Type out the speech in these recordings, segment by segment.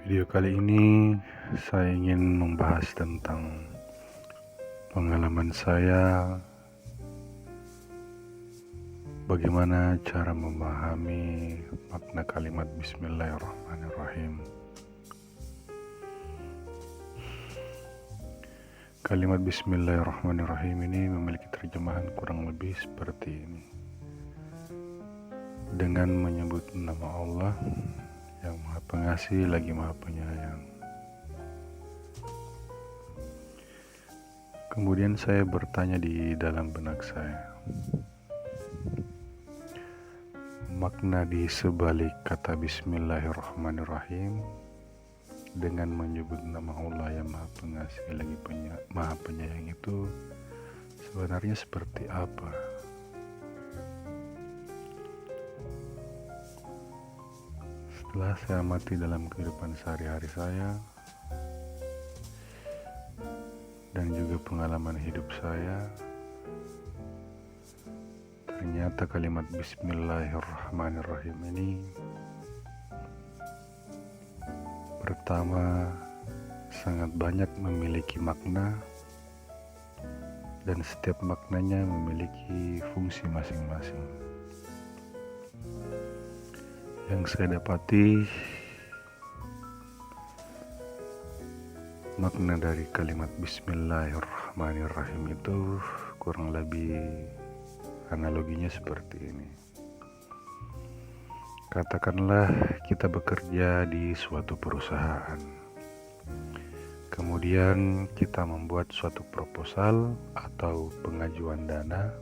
Video kali ini saya ingin membahas tentang pengalaman saya, bagaimana cara memahami makna kalimat Bismillahirrahmanirrahim. Kalimat Bismillahirrahmanirrahim ini memiliki terjemahan kurang lebih seperti ini. Dengan menyebut nama Allah yang Maha Pengasih lagi Maha Penyayang. Kemudian saya bertanya di dalam benak saya, makna di sebalik kata Bismillahirrahmanirrahim dengan menyebut nama Allah yang Maha Pengasih lagi Maha Penyayang itu sebenarnya seperti apa? Setelah saya amati dalam kehidupan sehari-hari saya dan juga pengalaman hidup saya, ternyata kalimat Bismillahirrahmanirrahim ini pertama sangat banyak memiliki makna, dan setiap maknanya memiliki fungsi masing-masing. Yang saya dapati, makna dari kalimat Bismillahirrahmanirrahim itu kurang lebih analoginya seperti ini. Katakanlah kita bekerja di suatu perusahaan. Kemudian kita membuat suatu proposal atau pengajuan dana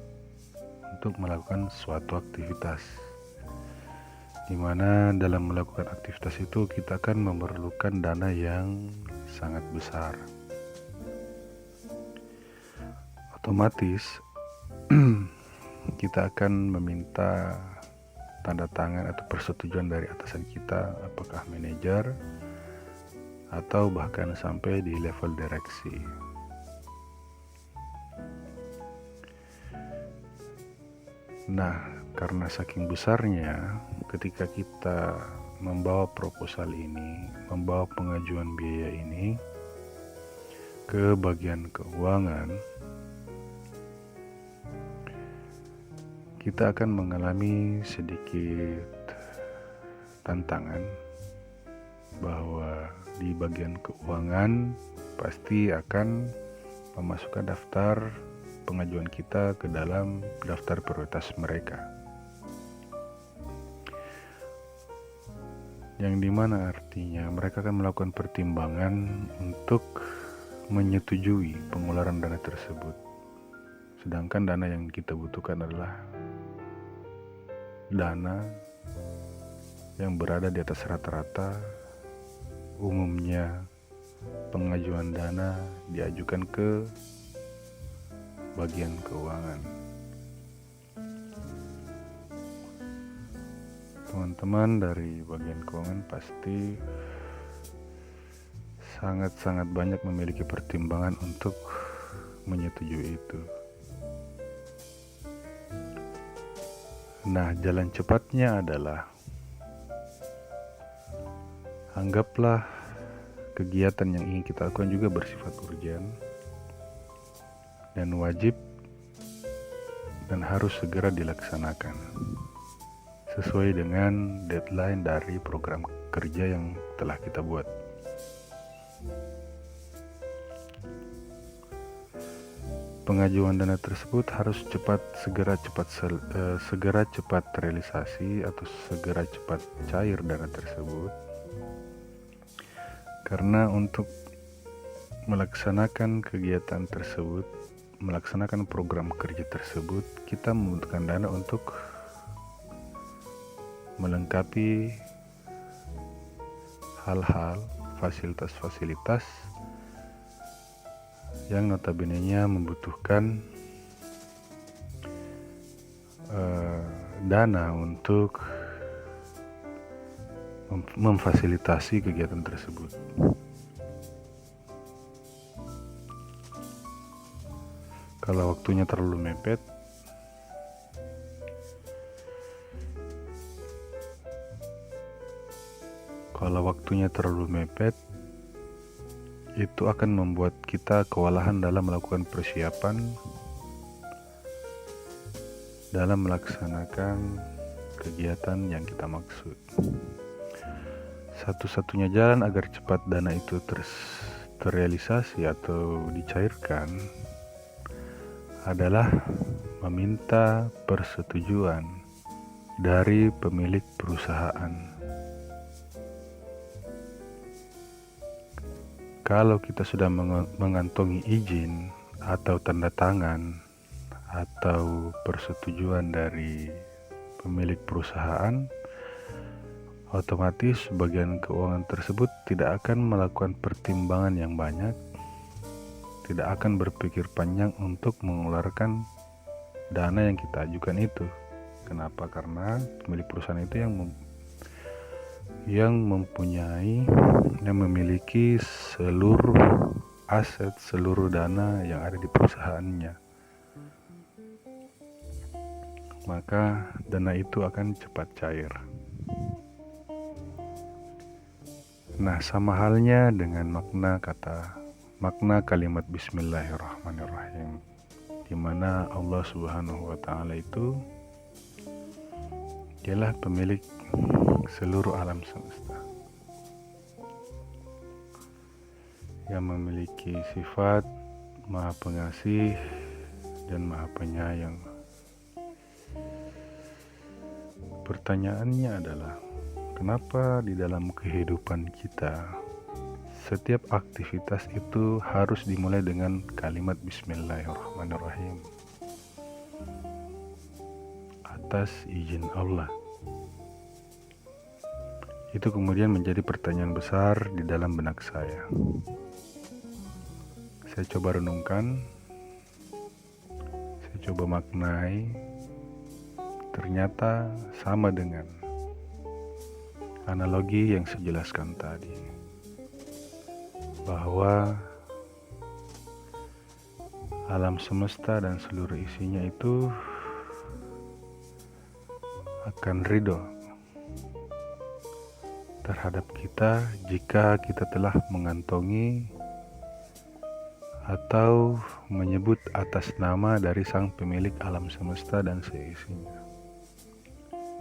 untuk melakukan suatu aktivitas, di mana dalam melakukan aktivitas itu kita akan memerlukan dana yang sangat besar. Otomatis kita akan meminta tanda tangan atau persetujuan dari atasan kita, apakah manajer atau bahkan sampai di level direksi. Nah, karena saking besarnya, ketika kita membawa proposal ini, membawa pengajuan biaya ini ke bagian keuangan, kita akan mengalami sedikit tantangan bahwa di bagian keuangan pasti akan memasukkan daftar pengajuan kita ke dalam daftar prioritas mereka, yang dimana artinya mereka akan melakukan pertimbangan untuk menyetujui pengeluaran dana tersebut, sedangkan dana yang kita butuhkan adalah dana yang berada di atas rata-rata. Umumnya pengajuan dana diajukan ke bagian keuangan. Teman-teman dari bagian keuangan pasti sangat-sangat banyak memiliki pertimbangan untuk menyetujui itu. Nah, jalan cepatnya adalah anggaplah kegiatan yang ingin kita lakukan juga bersifat urgen dan wajib dan harus segera dilaksanakan sesuai dengan deadline dari program kerja yang telah kita buat. Pengajuan dana tersebut harus segera cepat terrealisasi atau segera cepat cair dana tersebut, karena untuk melaksanakan kegiatan tersebut, melaksanakan program kerja tersebut, kita membutuhkan dana untuk melengkapi hal-hal, fasilitas-fasilitas yang notabene-nya membutuhkan dana untuk memfasilitasi kegiatan tersebut. Kalau waktunya terlalu mepet, kalau waktunya terlalu mepet, itu akan membuat kita kewalahan dalam melakukan persiapan, dalam melaksanakan kegiatan yang kita maksud. Satu-satunya jalan agar cepat dana itu terrealisasi atau dicairkan adalah meminta persetujuan dari pemilik perusahaan. Kalau kita sudah mengantongi izin atau tanda tangan atau persetujuan dari pemilik perusahaan, otomatis bagian keuangan tersebut tidak akan melakukan pertimbangan yang banyak, tidak akan berpikir panjang untuk mengeluarkan dana yang kita ajukan itu. Kenapa? Karena pemilik perusahaan itu yang memiliki seluruh aset, seluruh dana yang ada di perusahaannya. Maka dana itu akan cepat cair. Nah, sama halnya dengan makna kalimat Bismillahirrahmanirrahim, di mana Allah Subhanahu wa Ta'ala itu ialah pemilik seluruh alam semesta, yang memiliki sifat Maha Pengasih dan Maha Penyayang. Pertanyaannya adalah, kenapa di dalam kehidupan kita setiap aktivitas itu harus dimulai dengan kalimat Bismillahirrahmanirrahim atas izin Allah? Itu kemudian menjadi pertanyaan besar di dalam benak saya. Saya coba renungkan, saya coba maknai, ternyata sama dengan analogi yang saya jelaskan tadi, bahwa alam semesta dan seluruh isinya itu akan ridho terhadap kita jika kita telah mengantongi atau menyebut atas nama dari sang pemilik alam semesta dan seisinya.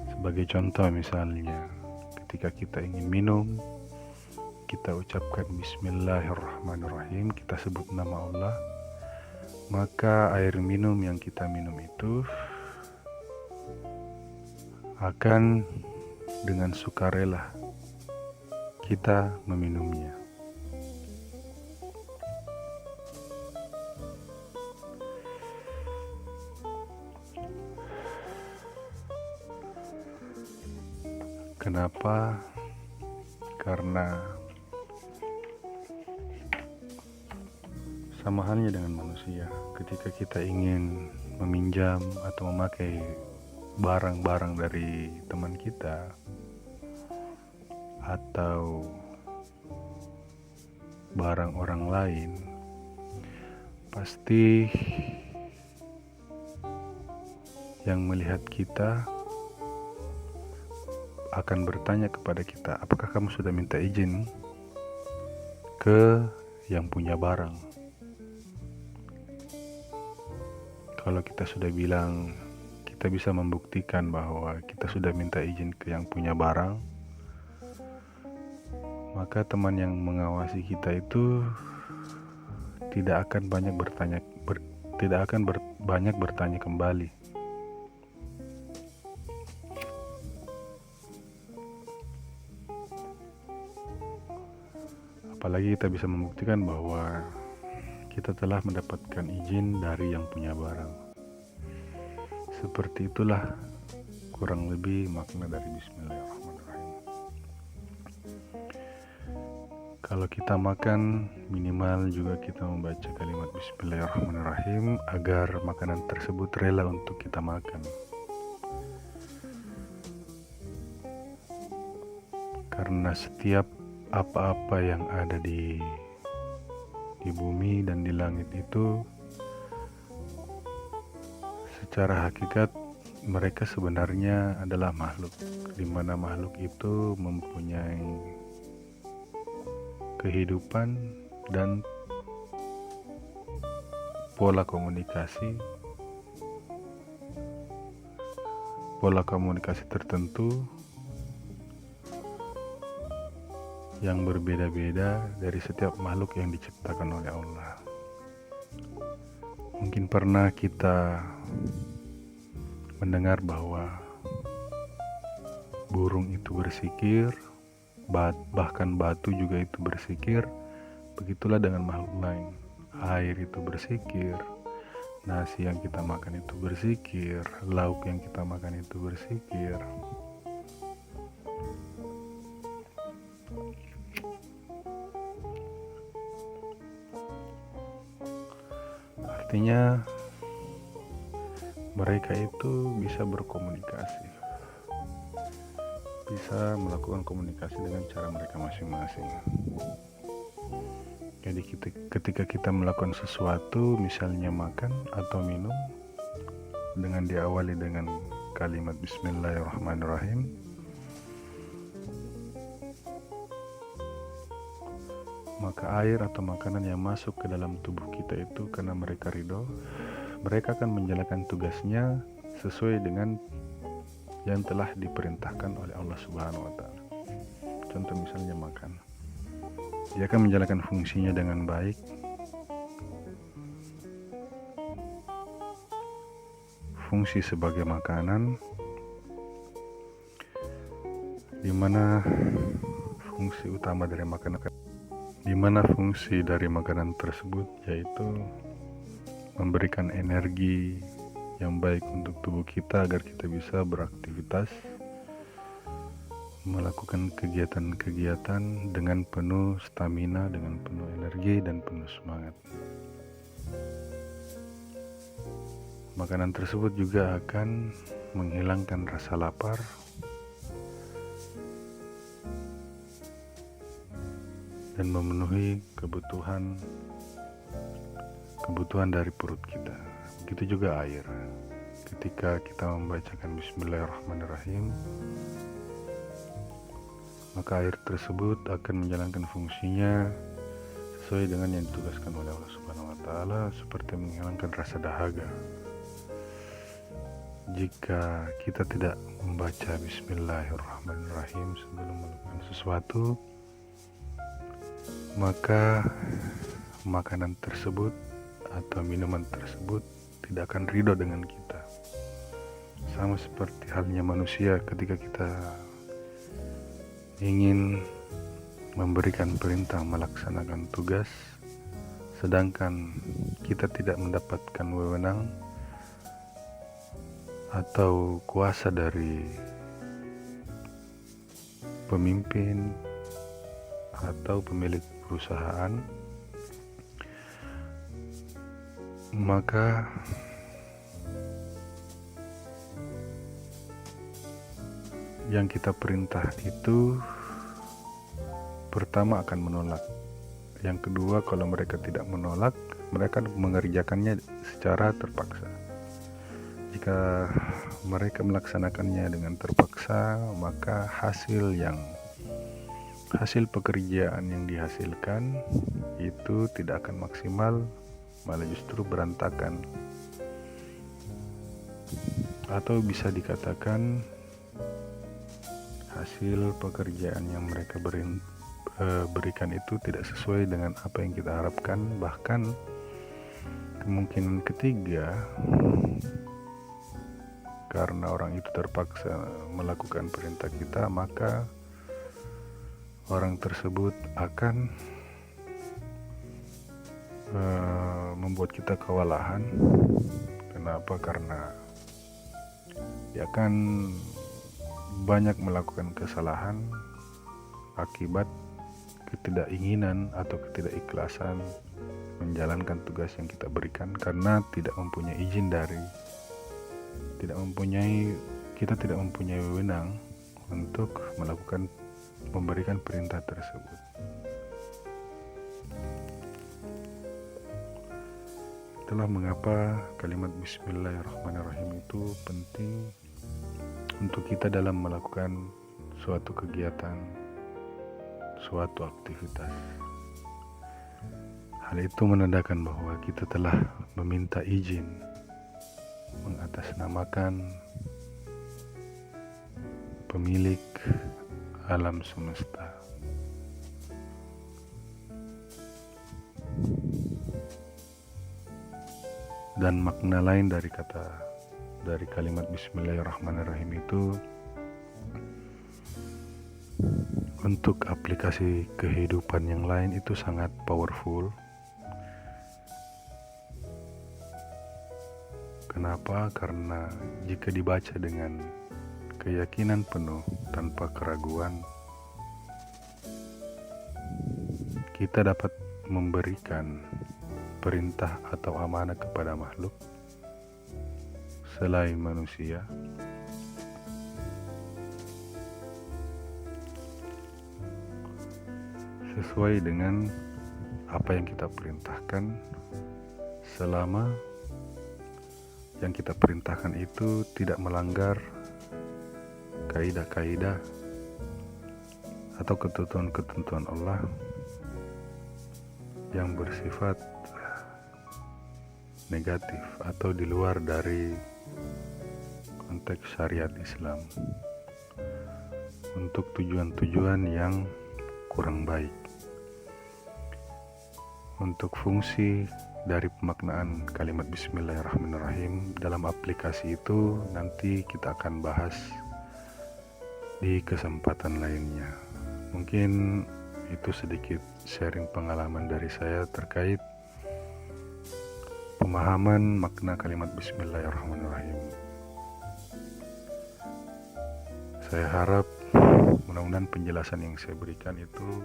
Sebagai contoh misalnya, ketika kita ingin minum, kita ucapkan Bismillahirrahmanirrahim, kita sebut nama Allah, maka air minum yang kita minum itu akan dengan sukarela kita meminumnya. Kenapa? Karena sama halnya dengan manusia, ketika kita ingin meminjam atau memakai barang-barang dari teman kita atau barang orang lain, pasti yang melihat kita akan bertanya kepada kita, apakah kamu sudah minta izin ke yang punya barang? Kalau kita sudah bilang, kita bisa membuktikan bahwa kita sudah minta izin ke yang punya barang, maka teman yang mengawasi kita itu tidak akan banyak bertanya kembali. Apalagi kita bisa membuktikan bahwa kita telah mendapatkan izin dari yang punya barang. Seperti itulah kurang lebih makna dari Bismillahirrahmanirrahim. Kalau kita makan, minimal juga kita membaca kalimat Bismillahirrahmanirrahim agar makanan tersebut rela untuk kita makan. Karena setiap apa-apa yang ada di bumi dan di langit itu secara hakikat mereka sebenarnya adalah makhluk, di mana makhluk itu mempunyai kehidupan dan pola komunikasi tertentu yang berbeda-beda dari setiap makhluk yang diciptakan oleh Allah. Mungkin pernah kita mendengar bahwa burung itu bersikir, bahkan batu juga itu bersikir. Begitulah dengan makhluk lain. Air itu bersikir, nasi yang kita makan itu bersikir, lauk yang kita makan itu bersikir. Artinya mereka itu bisa berkomunikasi, bisa melakukan komunikasi dengan cara mereka masing-masing. Jadi ketika kita melakukan sesuatu, misalnya makan atau minum, dengan diawali dengan kalimat Bismillahirrahmanirrahim, maka air atau makanan yang masuk ke dalam tubuh kita itu karena mereka ridho, mereka akan menjalankan tugasnya sesuai dengan yang telah diperintahkan oleh Allah Subhanahu wa Ta'ala. Contoh misalnya makan, dia akan menjalankan fungsinya dengan baik, fungsi sebagai makanan, di mana fungsi dari makanan tersebut yaitu memberikan energi yang baik untuk tubuh kita agar kita bisa beraktivitas, melakukan kegiatan-kegiatan dengan penuh stamina, dengan penuh energi dan penuh semangat. Makanan tersebut juga akan menghilangkan rasa lapar, dan memenuhi kebutuhan dari perut kita. Begitu juga air. Ketika kita membacakan Bismillahirrahmanirrahim, maka air tersebut akan menjalankan fungsinya sesuai dengan yang ditugaskan oleh Allah Subhanahu wa Ta'ala, seperti menghilangkan rasa dahaga. Jika kita tidak membaca Bismillahirrahmanirrahim sebelum melakukan sesuatu, maka makanan tersebut atau minuman tersebut tidak akan ridho dengan kita. Sama seperti halnya manusia ketika kita ingin memberikan perintah melaksanakan tugas, sedangkan kita tidak mendapatkan wewenang atau kuasa dari pemimpin atau pemilik perusahaan, maka yang kita perintah itu pertama akan menolak. Yang kedua, kalau mereka tidak menolak, mereka mengerjakannya secara terpaksa. Jika mereka melaksanakannya dengan terpaksa, maka hasil pekerjaan yang dihasilkan itu tidak akan maksimal, malah justru berantakan. Atau bisa dikatakan hasil pekerjaan yang mereka berikan itu tidak sesuai dengan apa yang kita harapkan. Bahkan kemungkinan ketiga, karena orang itu terpaksa melakukan perintah kita, maka orang tersebut akan membuat kita kewalahan. Kenapa? Karena dia akan banyak melakukan kesalahan akibat ketidakinginan atau ketidakikhlasan menjalankan tugas yang kita berikan, karena kita tidak mempunyai wewenang untuk memberikan perintah tersebut. Itulah mengapa kalimat Bismillahirrahmanirrahim itu penting untuk kita dalam melakukan suatu kegiatan, suatu aktivitas. Hal itu menandakan bahwa kita telah meminta izin mengatasnamakan pemilik alam semesta. Dan makna lain dari kalimat Bismillahirrahmanirrahim itu untuk aplikasi kehidupan yang lain itu sangat powerful. Kenapa? Karena jika dibaca dengan keyakinan penuh tanpa keraguan, kita dapat memberikan perintah atau amanah kepada makhluk selain manusia sesuai dengan apa yang kita perintahkan, selama yang kita perintahkan itu tidak melanggar kaidah-kaidah atau ketentuan-ketentuan Allah yang bersifat negatif atau di luar dari konteks syariat Islam untuk tujuan-tujuan yang kurang baik. Untuk fungsi dari pemaknaan kalimat Bismillahirrahmanirrahim dalam aplikasi itu nanti kita akan bahas di kesempatan lainnya. Mungkin itu sedikit sharing pengalaman dari saya terkait pemahaman makna kalimat Bismillahirrahmanirrahim. Saya harap mudah-mudahan penjelasan yang saya berikan itu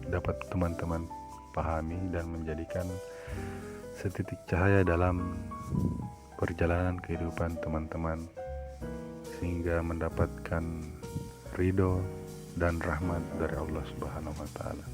dapat teman-teman pahami dan menjadikan setitik cahaya dalam perjalanan kehidupan teman-teman, sehingga mendapatkan ridho dan rahmat dari Allah Subhanahu wa Ta'ala.